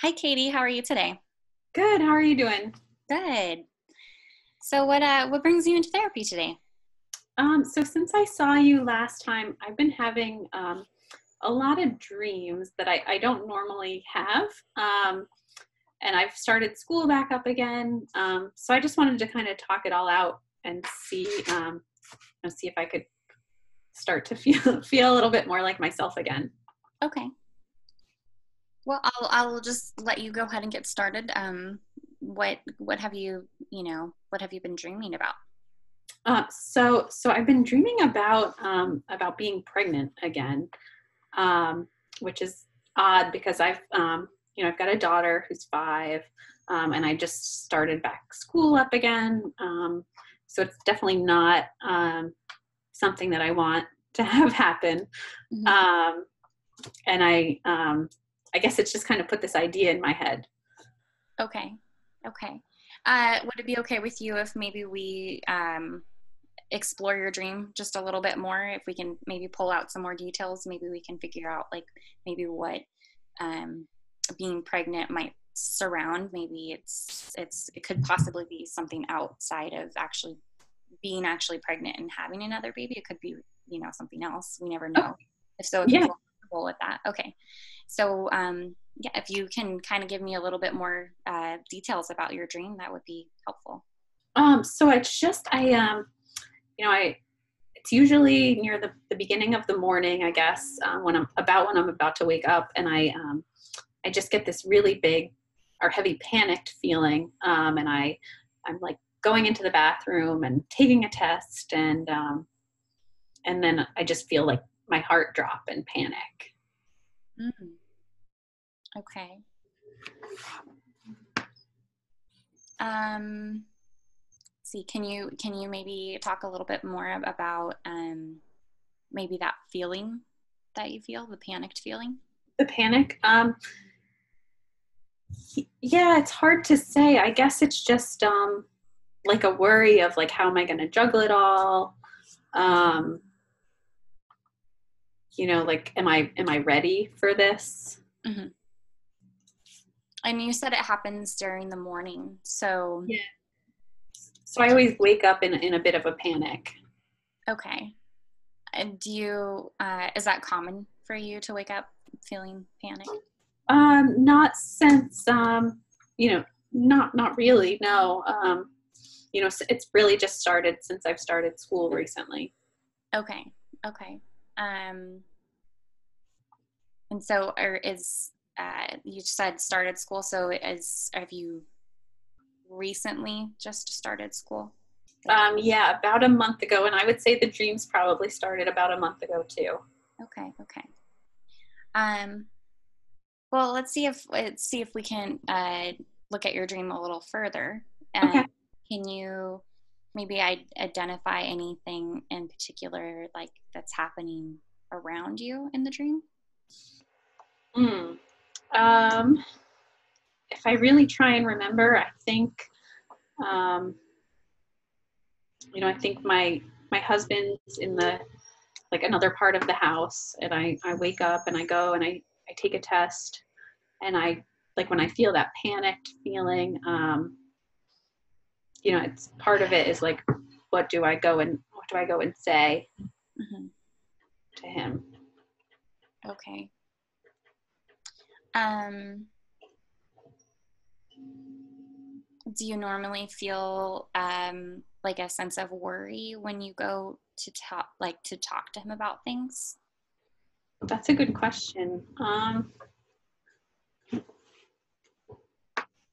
Hi, Katie. How are you today? Good. How are you doing? Good. So, what brings you into therapy today? So since I saw you last time, I've been having a lot of dreams that I don't normally have. And I've started school back up again. So I just wanted to kind of talk it all out and see if I could start to feel a little bit more like myself again. Okay. Well, I'll just let you go ahead and get started. What have what have you been dreaming about? So I've been dreaming about being pregnant again, which is odd because I've got a daughter who's 5, and I just started back school up again. So it's definitely not something that I want to have happen. Hmm. Um, and I guess it's just kind of put this idea in my head. Okay. Okay. Would it be okay with you if maybe we explore your dream just a little bit more? If we can maybe pull out some more details, maybe we can figure out like maybe what um, being pregnant might surround. Maybe it could possibly be something outside of actually being actually pregnant and having another baby. It could be, something else. We never Oh, know. If you yeah. feel comfortable with that. Okay. So, yeah, if you can kind of give me a little bit more details about your dream, that would be helpful. So it's just I it's usually near the beginning of the morning, I guess, when I'm about to wake up, and I just get this really big or heavy panicked feeling, and I'm like going into the bathroom and taking a test, and then I just feel like my heart drop and panic. Mm, okay. Um, see, can you maybe talk a little bit more about maybe that feeling that you feel, the panicked feeling? The panic, yeah, it's hard to say. I guess it's just like a worry of like how am I going to juggle it all. Um, like am I ready for this? Hmm. And you said it happens during the morning, so Yeah. So I always wake up in a bit of a panic. okay. And is that common for you to wake up feeling panic? Not since not really. No. It's really just started since I've started school recently. Okay. Okay. Um, and so you said started school, so have you recently just started school? Yeah, about a month ago, and I would say the dreams probably started about a month ago too. Okay. Okay. Um, well, let's see if we can look at your dream a little further. Okay. Can you maybe identify anything in particular like that's happening around you in the dream? Hmm. Um, if I really try and remember, I think um, I think my husband's in the like another part of the house, and I wake up and I go and I take a test, and I like when I feel that panicked feeling, it's part of it is like what do I go and say Hmm. to him? Okay. Um, do you normally feel like a sense of worry when you go to talk to him about things? That's a good question.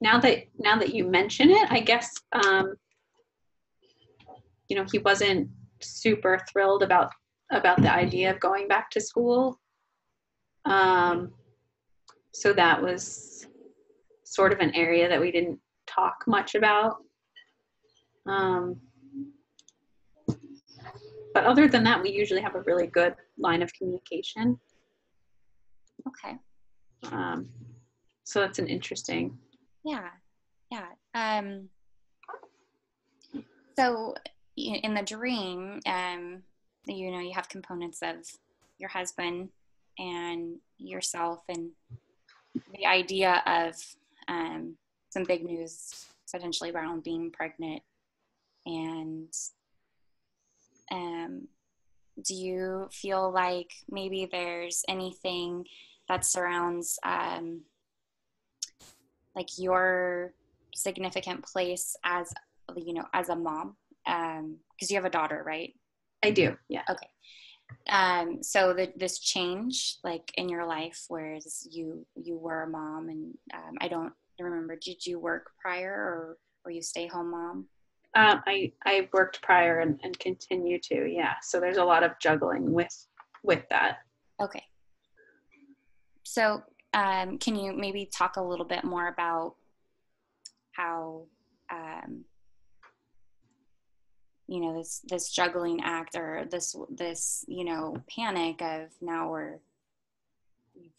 Now that you mention it, I guess he wasn't super thrilled about the idea of going back to school. Um, so that was sort of an area that we didn't talk much about. Um, but other than that, we usually have a really good line of communication. Okay. Um, so that's an interesting. Yeah. Yeah. So in the dream, you have components of your husband and yourself, and the idea of some big news potentially around being pregnant, and do you feel like maybe there's anything that surrounds like your significant place as, you know, as a mom, because you have a daughter, right? I do, yeah. Okay. So this change like in your life, whereas you were a mom, and I don't remember, did you work prior, or were you stay home mom? I worked prior and continue to, yeah. So there's a lot of juggling with that. Okay. So can you maybe talk a little bit more about how you know, this juggling act, or this you know, panic of now we're, you've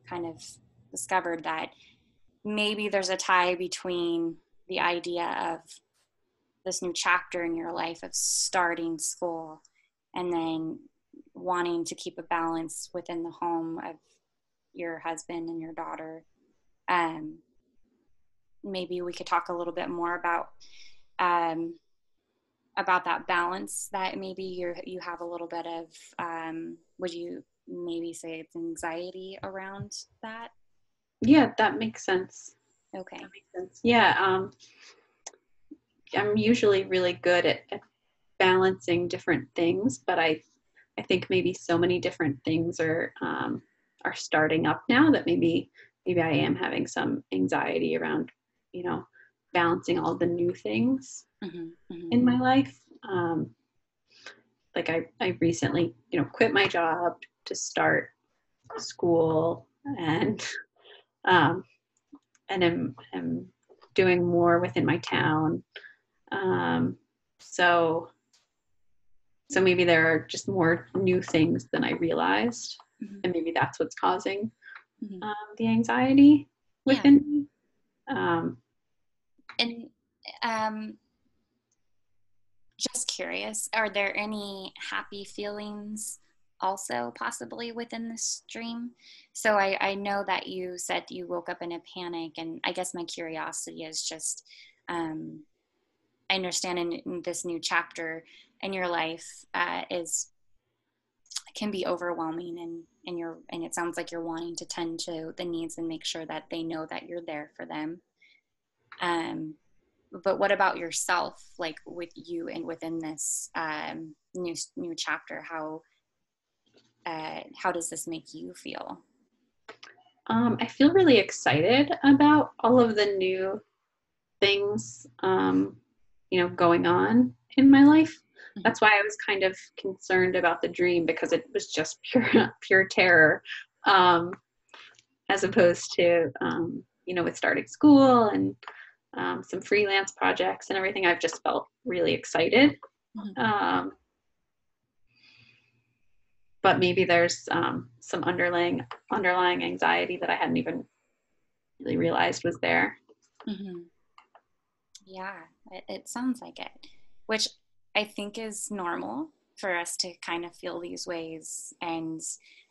kind of discovered that maybe there's a tie between the idea of this new chapter in your life of starting school, and then wanting to keep a balance within the home of your husband and your daughter. Um, Maybe we could talk a little bit more um, about that balance, that maybe you have a little bit of, would you maybe say it's anxiety around that? Yeah, that makes sense. Okay. That makes sense. Yeah, I'm usually really good at balancing different things, but I think maybe so many different things are starting up now that maybe I am having some anxiety around, you know, balancing all the new things Mm-hmm, mm-hmm. in my life. Like I recently, you know, quit my job to start school, um, and am doing more within my town. Um, so so maybe there are just more new things than I realized, Mm-hmm. and maybe that's what's causing Mm-hmm. the anxiety Yeah. within me. Um, And um, just curious, are there any happy feelings also possibly within this dream? So I know that you said you woke up in a panic, and I guess my curiosity is just, um, I understand in this new chapter in your life is can be overwhelming, and it sounds like you're wanting to tend to the needs and make sure that they know that you're there for them. But what about yourself, like with you and within this new chapter? How does this make you feel? I feel really excited about all of the new things, you know, going on in my life. That's why I was kind of concerned about the dream, because it was just pure terror, um, as opposed to, you know, with starting school and some freelance projects and everything. I've just felt really excited. Mm-hmm. Um, but maybe there's some underlying anxiety that I hadn't even really realized was there. Mm-hmm. Yeah, it sounds like it, which I think is normal for us to kind of feel these ways, and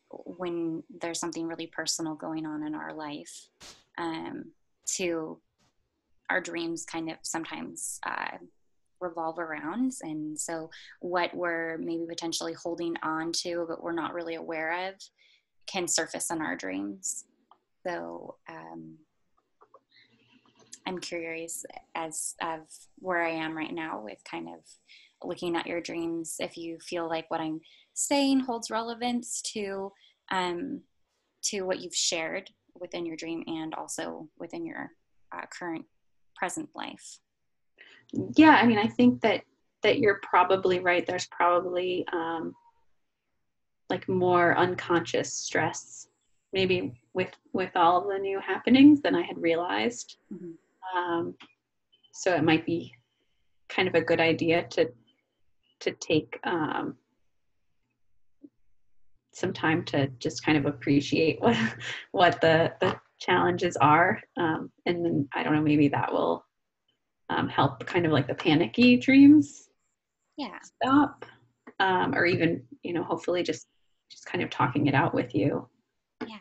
when there's something really personal going on in our life, um, to our dreams kind of sometimes revolve around. And so what we're maybe potentially holding on to but we're not really aware of can surface in our dreams. So I'm curious as of where I am right now with kind of looking at your dreams, if you feel like what I'm saying holds relevance um, to what you've shared within your dream and also within your current present life. Yeah, I mean, I think that you're probably right. There's probably like more unconscious stress, maybe with all of the new happenings than I had realized. Mm-hmm. Um, so it might be kind of a good idea to take some time to just kind of appreciate what the challenges are, and then I don't know, maybe that will help kind of like the panicky dreams Yeah. stop, or even, you know, hopefully just kind of talking it out with you. Yeah.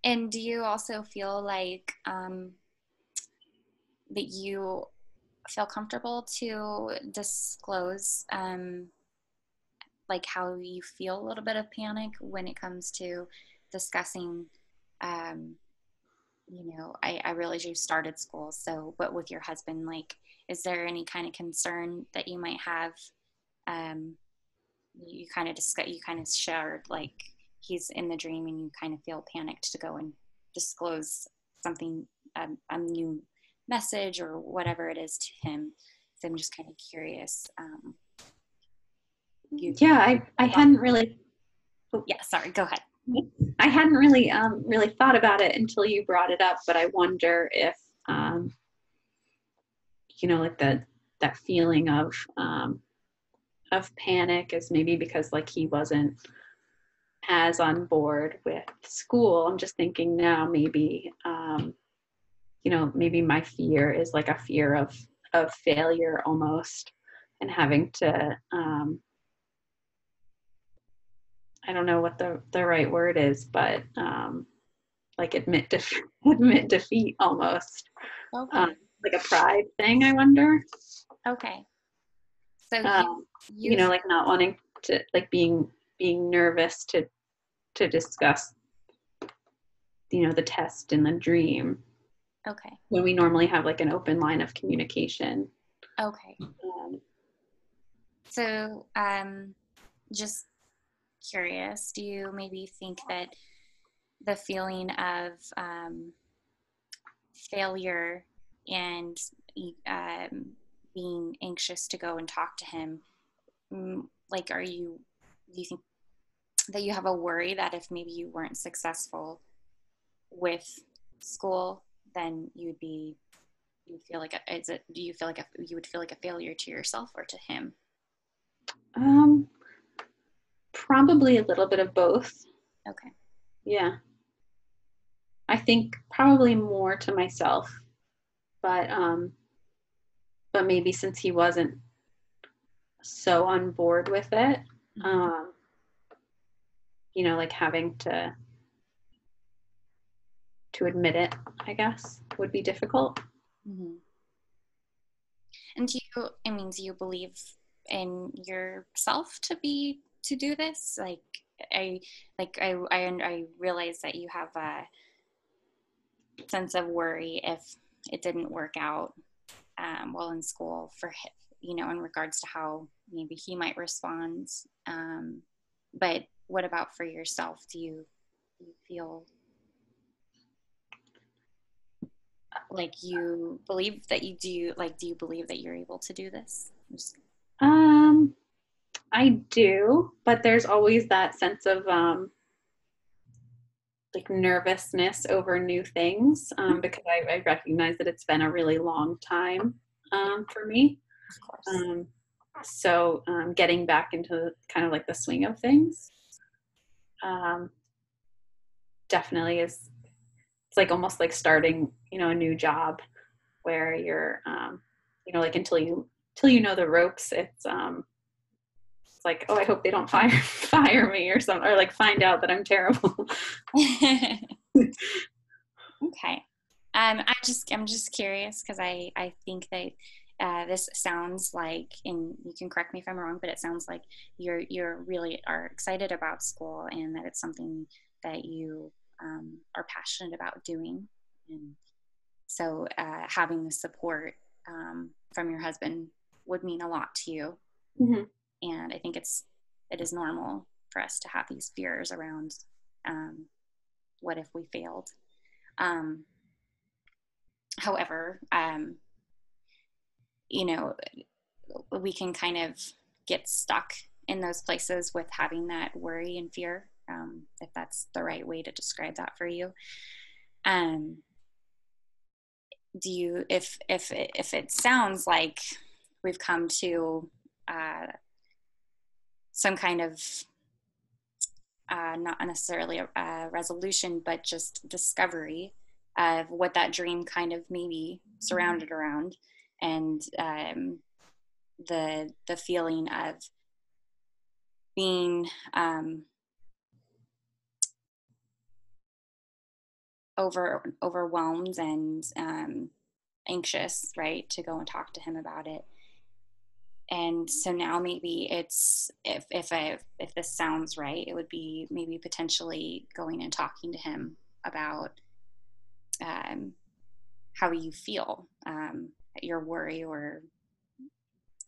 And do you also feel like that you feel comfortable to disclose like how you feel a little bit of panic when it comes to discussing um, I realize you started school, so, but with your husband, like, is there any kind of concern that you might have? Um, you kind of discuss, you kind of shared, like, he's in the dream and you kind of feel panicked to go and disclose something, a new message or whatever it is to him. So I'm just kind of curious. You, Yeah, I hadn't really, yeah, sorry, go ahead. I hadn't really really thought about it until you brought it up, but I wonder if like that feeling of panic is maybe because like he wasn't as on board with school. I'm just thinking now maybe maybe my fear is like a fear of failure almost, and having to I don't know what the right word is, but like admit defeat almost. um, Okay. like a pride thing, I wonder. Okay. So you, Like not wanting to, like being nervous to discuss, the test and the dream okay. when we normally have like an open line of communication. Okay. Um, So, just curious, do you maybe think that the feeling of failure and um, being anxious to go and talk to him, like, do you think that you have a worry that if maybe you weren't successful with school, then you feel like do you feel like you would feel like a failure to yourself or to him? um, Probably a little bit of both. Okay. Yeah, I think probably more to myself, but maybe since he wasn't so on board with it, um, like having to admit it, I guess, would be difficult. Mm-hmm. And I mean, do you believe in yourself to do this? I, I realize that you have a sense of worry if it didn't work out well in school for him, in regards to how maybe he might respond. But what about for yourself? Do you feel like you believe that you do? Like, do you believe that you're able to do this? Um, I do, but there's always that sense of like nervousness over new things, because I recognize that it's been a really long time Yeah, for me. of course. Um, so getting back into kind of like the swing of things um, definitely is. It's like almost like starting, a new job where you're, like until you know the ropes. It's like, oh, I hope they don't fire me or something, or like find out that I'm terrible. Okay. I'm just curious because I think that this sounds like, and you can correct me if I'm wrong, but it sounds like you're really are excited about school and that it's something that you are passionate about doing. And so having the support from your husband would mean a lot to you. Mhm. And I think it is normal for us to have these fears around um, what if we failed. Um, However, you know, we can kind of get stuck in those places with having that worry and fear, if that's the right way to describe that for you. Um, if it sounds like we've come to some kind of not necessarily a resolution, but just discovery of what that dream kind of maybe surrounded around, and the feeling of being overwhelmed and anxious, right, to go and talk to him about it. And so now maybe it's, if this sounds right, it would be maybe potentially going and talking to him about um, how you feel, your worry or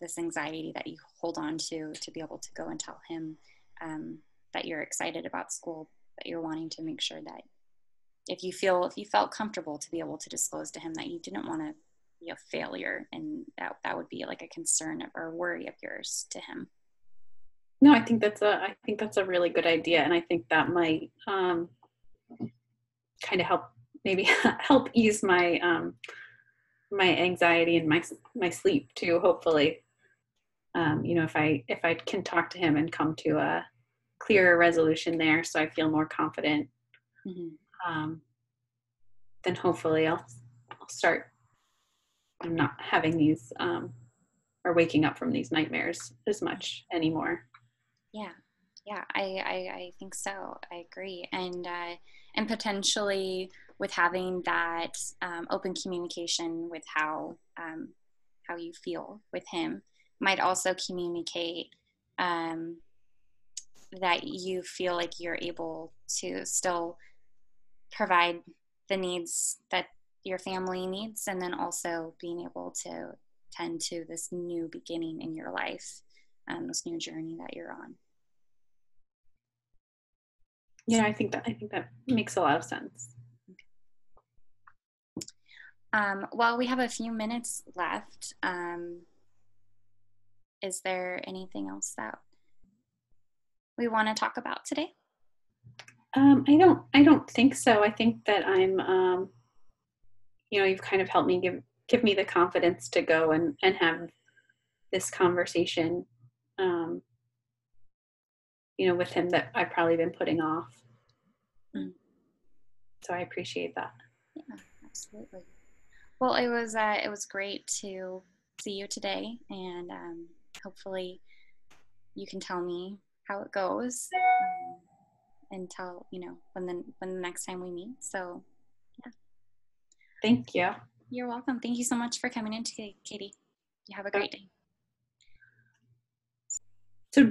this anxiety that you hold on to be able to go and tell him that you're excited about school, that you're wanting to make sure that if you felt comfortable to be able to disclose to him that you didn't want to be a failure, and that would be like a concern or worry of yours to him. No, I think that's a really good idea, and I think that might kind of help, maybe help ease my my anxiety and my sleep too. Hopefully, you know, if I can talk to him and come to a clearer resolution there, so I feel more confident, Mm-hmm. um, then hopefully I'll start. I'm not having these or waking up from these nightmares as much anymore. Yeah, yeah, I think so. I agree, and potentially with having that open communication with how you feel with him might also communicate um, that you feel like you're able to still provide the needs that your family needs, and then also being able to tend to this new beginning in your life, this new journey that you're on. Yeah, I think that makes a lot of sense. Well, we have a few minutes left. Is there anything else that we want to talk about today? I don't think so. I think that you know, you've kind of helped me give me the confidence to go and have this conversation, um, you know, with him that I've probably been putting off. Mm, So I appreciate that. yeah, absolutely. Well, it was great to see you today, and hopefully you can tell me how it goes, and tell when the next time we meet. So yeah, Thank you. you're welcome. Thank you so much for coming in today, Katie. You have a Uh, great day. So